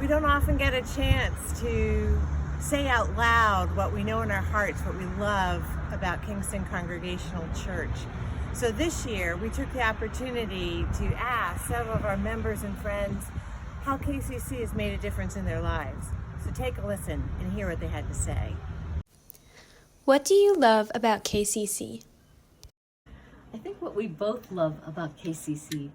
We don't often get a chance to say out loud what we know in our hearts, what we love about Kingston Congregational Church. So this year, we took the opportunity to ask several of our members and friends how KCC has made a difference in their lives. So take a listen and hear what they had to say. What do you love about KCC? I think what we both love about KCC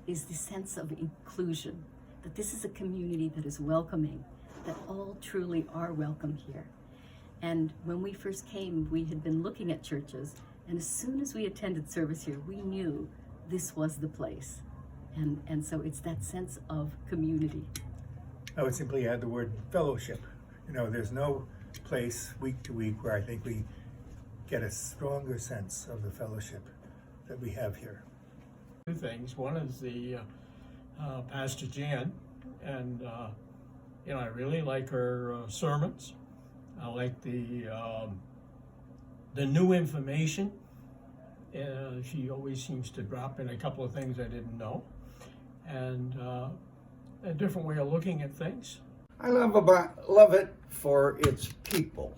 is the sense of inclusion, that this is a community that is welcoming, that all truly are welcome here. And when we first came, we had been looking at churches, and as soon as we attended service here, we knew this was the place. And so it's that sense of community. I would simply add the word fellowship. There's no place week to week where I think we get a stronger sense of the fellowship that we have here. Two things. One is the Pastor Jan, and I really like her sermons. I like the new information. She always seems to drop in a couple of things I didn't know, and a different way of looking at things. I love it for its people.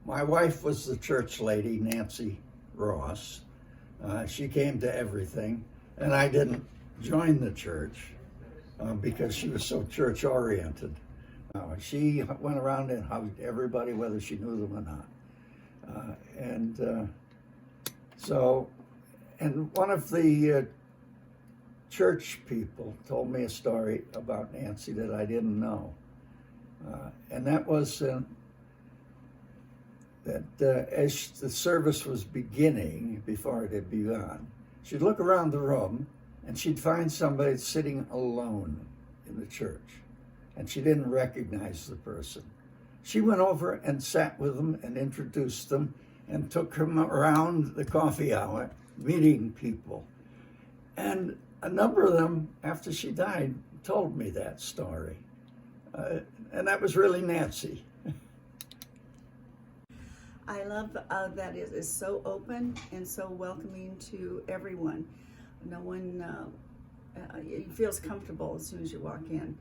My wife was the church lady, Nancy Ross. She came to everything, and I didn't join the church because she was so church-oriented. She went around and hugged everybody, whether she knew them or not. And one of the church people told me a story about Nancy that I didn't know. And that was that as the service was beginning, before it had begun, she'd look around the room and she'd find somebody sitting alone in the church, and she didn't recognize the person. She went over and sat with them and introduced them and took them around the coffee hour, meeting people. And a number of them, after she died, told me that story. And that was really Nancy. I love that it is so open and so welcoming to everyone. No one feels comfortable as soon as you walk in.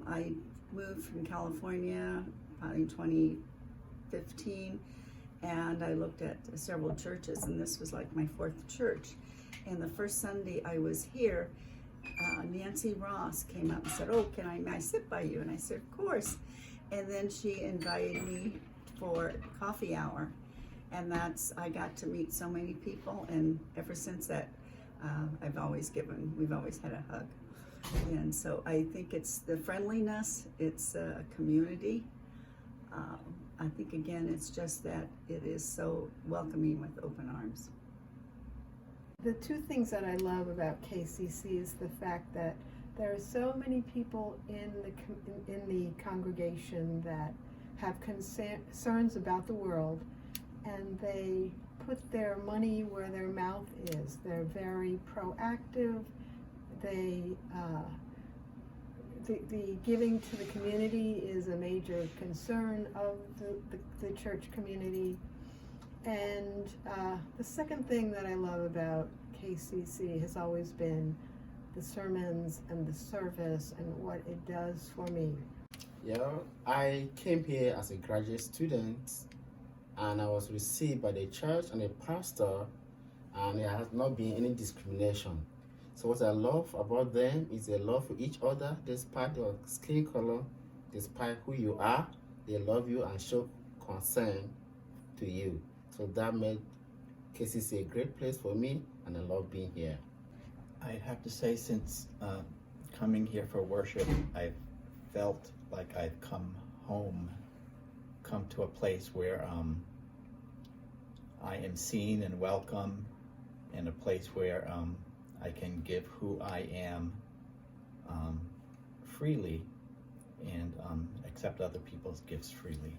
I moved from California probably in 2015, and I looked at several churches, and this was like my fourth church. And the first Sunday I was here, Nancy Ross came up and said, "Oh, can I sit by you?" And I said, "Of course." And then she invited me for coffee hour, and I got to meet so many people, and ever since that, we've always had a hug. And so I think it's the friendliness, it's a community. I think again, it's just that it is so welcoming with open arms. The two things that I love about KCC is the fact that there are so many people in the congregation that have concerns about the world, and they put their money where their mouth is. They're very proactive. The giving to the community is a major concern of the church community. And the second thing that I love about KCC has always been the sermons and the service and what it does for me. Yeah, I came here as a graduate student, and I was received by the church and the pastor, and there has not been any discrimination. So what I love about them is their love for each other, despite your skin color, despite who you are. They love you and show concern to you. So that made KCC a great place for me, and I love being here. I have to say, since coming here for worship, I've felt like I've come home, come to a place where I am seen and welcome, and a place where I can give who I am freely, and accept other people's gifts freely.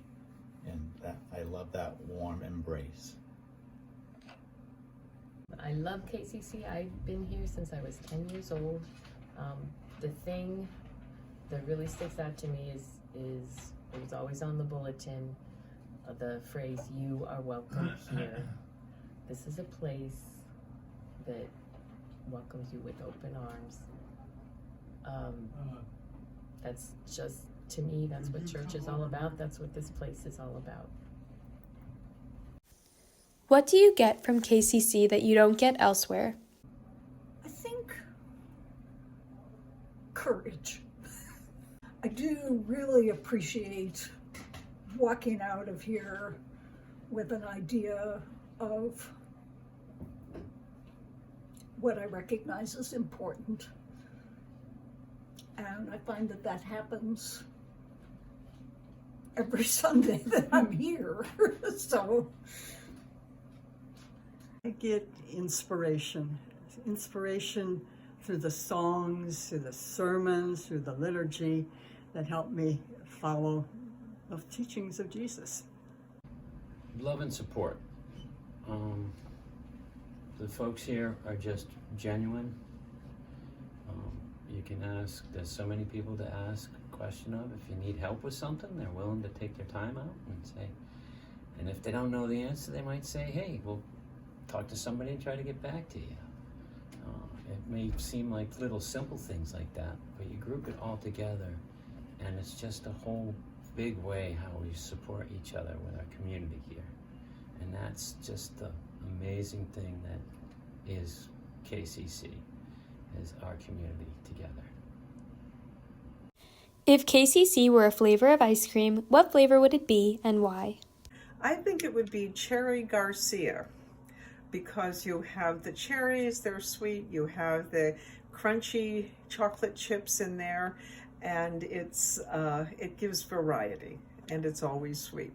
And that I love that warm embrace. I love KCC. I've been here since I was 10 years old. The thing that really sticks out to me is it was always on the bulletin, the phrase, "You are welcome here." This is a place that welcomes you with open arms. That's just, to me, that's what church is all about. That's what this place is all about. What do you get from KCC that you don't get elsewhere? I think courage. I do really appreciate walking out of here with an idea of what I recognize as important. And I find that that happens every Sunday that I'm here. So I get inspiration through the songs, through the sermons, through the liturgy that help me follow the teachings of Jesus. Love and support. The folks here are just genuine. You can ask, there's so many people to ask a question of. If you need help with something, they're willing to take their time out and say, and if they don't know the answer, they might say, hey, we'll talk to somebody and try to get back to you. It may seem like little simple things like that, but you group it all together, and it's just a whole big way how we support each other with our community here. And that's just the amazing thing that is KCC, is our community together. If KCC were a flavor of ice cream, what flavor would it be and why? I think it would be Cherry Garcia, because you have the cherries, they're sweet, you have the crunchy chocolate chips in there, and it gives variety, and it's always sweet.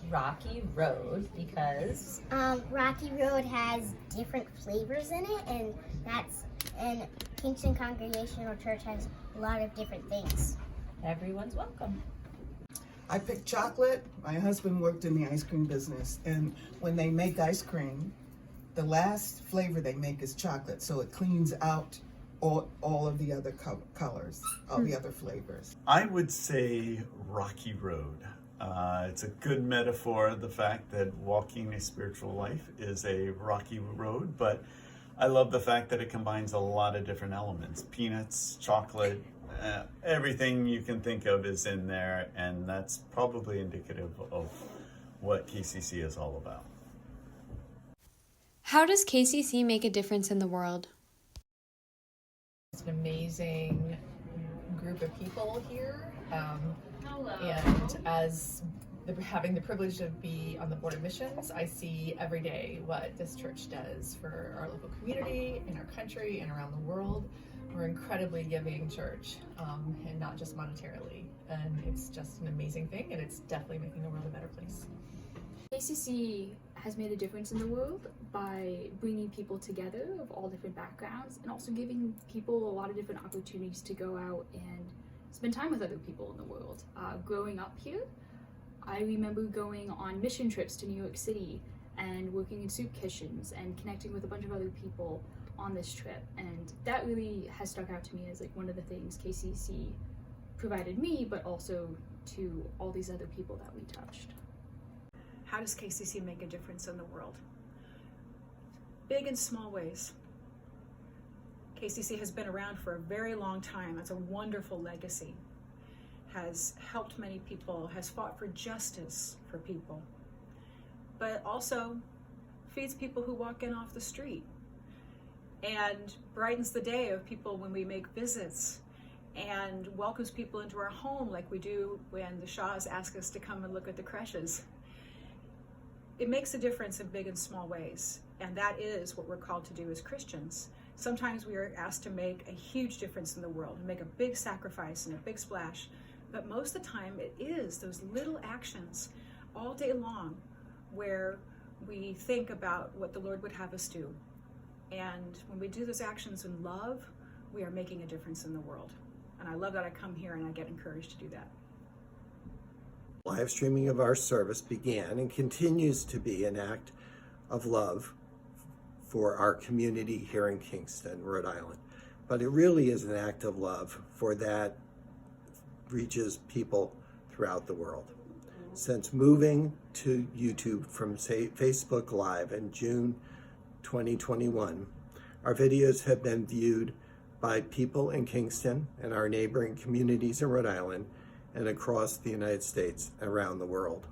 Rocky Road, because Rocky Road has different flavors in it, and Kingston Congregational Church has a lot of different things. everyone's welcome. I picked chocolate. My husband worked in the ice cream business, and when they make ice cream, the last flavor they make is chocolate, so it cleans out all of the other colors, all the other flavors. I would say Rocky Road. It's a good metaphor, the fact that walking a spiritual life is a rocky road, but I love the fact that it combines a lot of different elements. Peanuts, chocolate, everything you can think of is in there, and that's probably indicative of what KCC is all about. How does KCC make a difference in the world? It's an amazing group of people here, and as having the privilege to be on the board of missions, I see every day what this church does for our local community, in our country, and around the world. We're incredibly giving church, and not just monetarily, and it's just an amazing thing, and it's definitely making the world a better place. KCC has made a difference in the world by bringing people together of all different backgrounds, and also giving people a lot of different opportunities to go out and spend time with other people in the world. Growing up here, I remember going on mission trips to New York City and working in soup kitchens and connecting with a bunch of other people on this trip, and that really has stuck out to me as like one of the things KCC provided me, but also to all these other people that we touched. How does KCC make a difference in the world? Big and small ways. KCC has been around for a very long time. It's a wonderful legacy. Has helped many people, has fought for justice for people, but also feeds people who walk in off the street and brightens the day of people when we make visits and welcomes people into our home like we do when the Shaws ask us to come and look at the creches. It makes a difference in big and small ways, and that is what we're called to do as Christians. Sometimes we are asked to make a huge difference in the world, make a big sacrifice and a big splash, but most of the time it is those little actions all day long where we think about what the Lord would have us do. And when we do those actions in love, we are making a difference in the world. And I love that I come here and I get encouraged to do that. Live streaming of our service began and continues to be an act of love for our community here in Kingston, Rhode Island. But it really is an act of love for that reaches people throughout the world. Since moving to YouTube from Facebook Live in June 2021, our videos have been viewed by people in Kingston and our neighboring communities in Rhode Island and across the United States and around the world.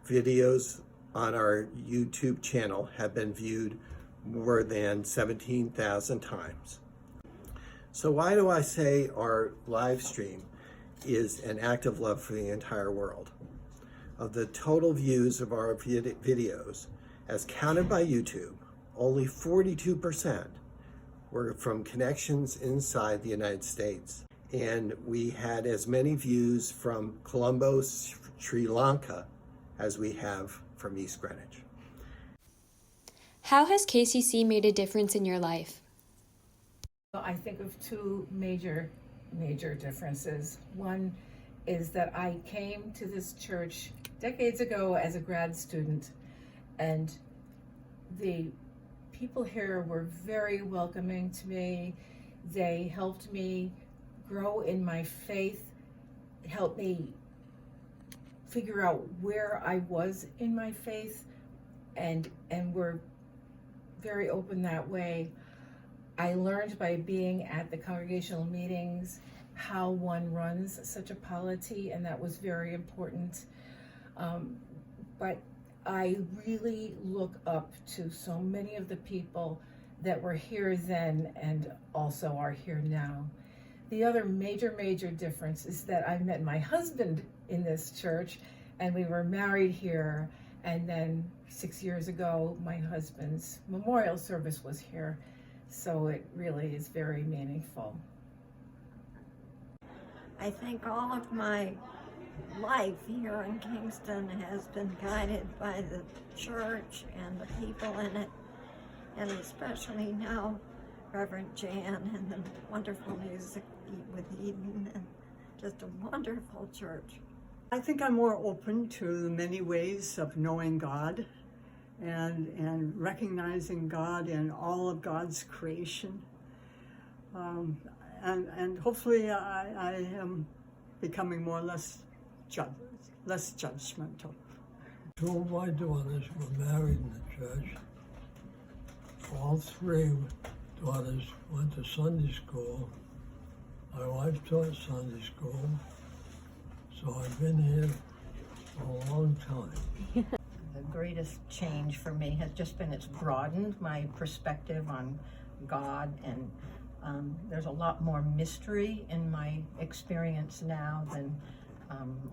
Videos on our YouTube channel have been viewed more than 17,000 times. So why do I say our live stream is an act of love for the entire world? Of the total views of our videos, as counted by YouTube, only 42% were from connections inside the United States. And we had as many views from Colombo, Sri Lanka, as we have from East Greenwich. How has KCC made a difference in your life? I think of two major differences. One is that I came to this church decades ago as a grad student, and the people here were very welcoming to me. They helped me grow in my faith, helped me figure out where I was in my faith, and were very open that way. I learned by being at the congregational meetings how one runs such a polity, and that was very important. But I really look up to so many of the people that were here then and also are here now. The other major difference is that I met my husband in this church, and we were married here, and then 6 years ago my husband's memorial service was here, so it really is very meaningful. I think all of my life here in Kingston has been guided by the church and the people in it, and especially now Reverend Jan and the wonderful music with Eden, and just a wonderful church. I think I'm more open to the many ways of knowing God and recognizing God in all of God's creation. And hopefully I am becoming less judgmental. Two of my daughters were married in the church. All three daughters went to Sunday school. My wife taught Sunday school, so I've been here for a long time. The greatest change for me has just been it's broadened my perspective on God, and there's a lot more mystery in my experience now than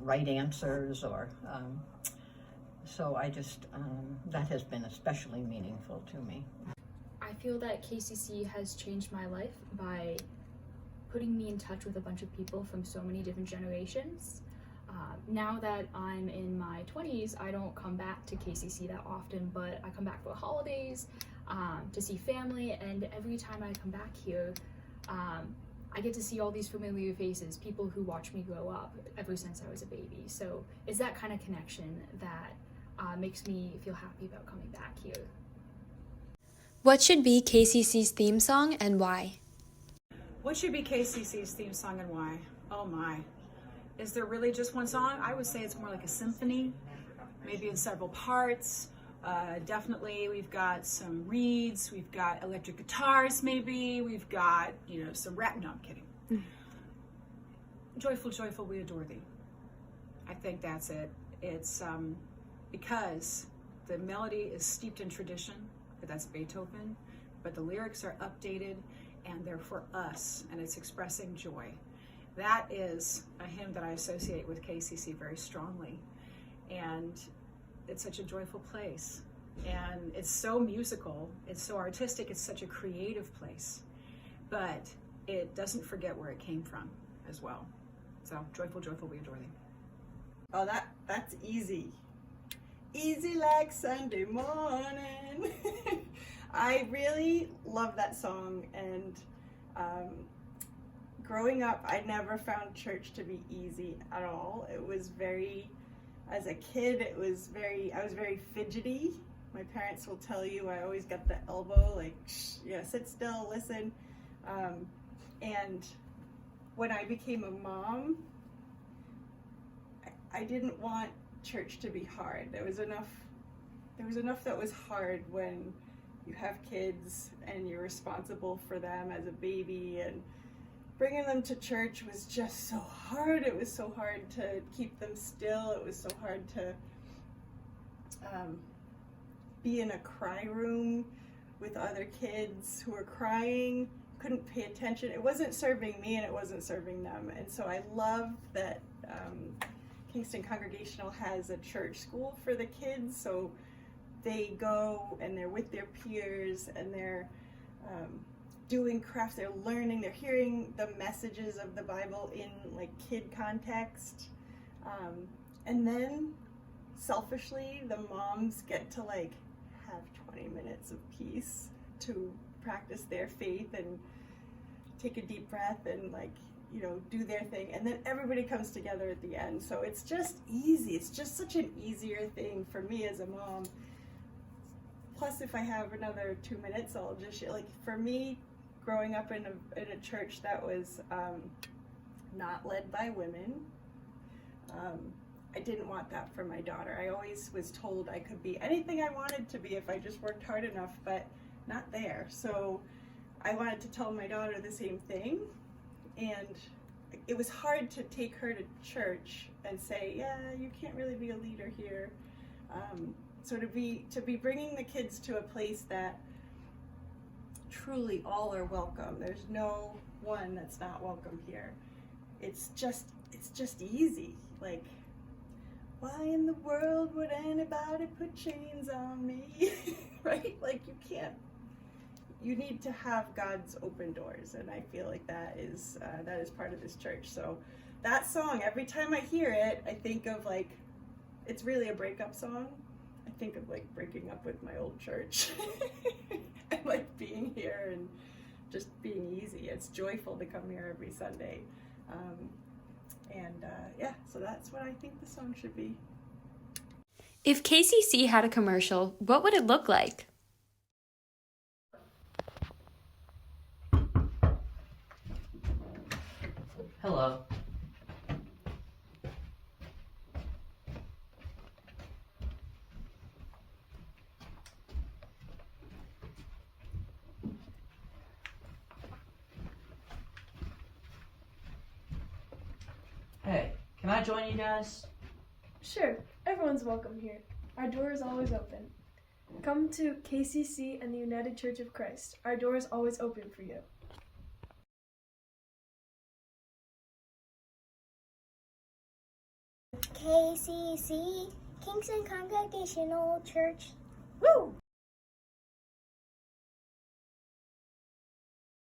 right answers, or so I just that has been especially meaningful to me. I feel that KCC has changed my life by putting me in touch with a bunch of people from so many different generations. Now that I'm in my 20s, I don't come back to KCC that often, but I come back for holidays, to see family, and every time I come back here, I get to see all these familiar faces, people who watch me grow up ever since I was a baby. So it's that kind of connection that makes me feel happy about coming back here. What should be KCC's theme song and why? What should be KCC's theme song and why? Oh my. Is there really just one song? I would say it's more like a symphony, maybe in several parts. Definitely we've got some reeds, we've got electric guitars maybe, we've got, some rap. No, I'm kidding. Joyful, joyful, we adore thee. I think that's it. It's because the melody is steeped in tradition, but that's Beethoven, but the lyrics are updated and they're for us, and it's expressing joy. That is a hymn that I associate with KCC very strongly, and it's such a joyful place, and it's so musical, it's so artistic, it's such a creative place, but it doesn't forget where it came from as well. So joyful, joyful, we adore thee. Oh, that's easy. Easy like Sunday morning. I really love that song, and growing up, I never found church to be easy at all. It was as a kid, I was very fidgety. My parents will tell you I always got the elbow, like, sit still, listen. And when I became a mom, I didn't want church to be hard. There was enough that was hard when you have kids and you're responsible for them as a baby, and bringing them to church was just so hard. It was so hard to keep them still. It was so hard to be in a cry room with other kids who were crying, couldn't pay attention. It wasn't serving me and it wasn't serving them. And so I love that Kingston Congregational has a church school for the kids. So they go and they're with their peers and they're doing crafts, they're learning, they're hearing the messages of the Bible in like kid context. And then selfishly, the moms get to like have 20 minutes of peace to practice their faith and take a deep breath and like, you know, do their thing. And then everybody comes together at the end. So it's just easy. It's just such an easier thing for me as a mom. Plus, if I have another 2 minutes, I'll just share. Like for me, growing up in a church that was not led by women, I didn't want that for my daughter. I always was told I could be anything I wanted to be if I just worked hard enough, but not there. So I wanted to tell my daughter the same thing, and it was hard to take her to church and say, yeah, you can't really be a leader here. So to be bringing the kids to a place that truly all are welcome. There's no one that's not welcome here. It's just easy. Like, why in the world would anybody put chains on me? Right? Like you need to have God's open doors, and I feel like that is part of this church. So that song, every time I hear it, I think of like, it's really a breakup song. I think of like breaking up with my old church and like being here and just being easy. It's joyful to come here every Sunday. Yeah, so that's what I think the song should be. If KCC had a commercial, what would it look like? Hello. Hey, can I join you guys? Sure, everyone's welcome here. Our door is always open. Come to KCC and the United Church of Christ. Our door is always open for you. KCC, Kingston Congregational Church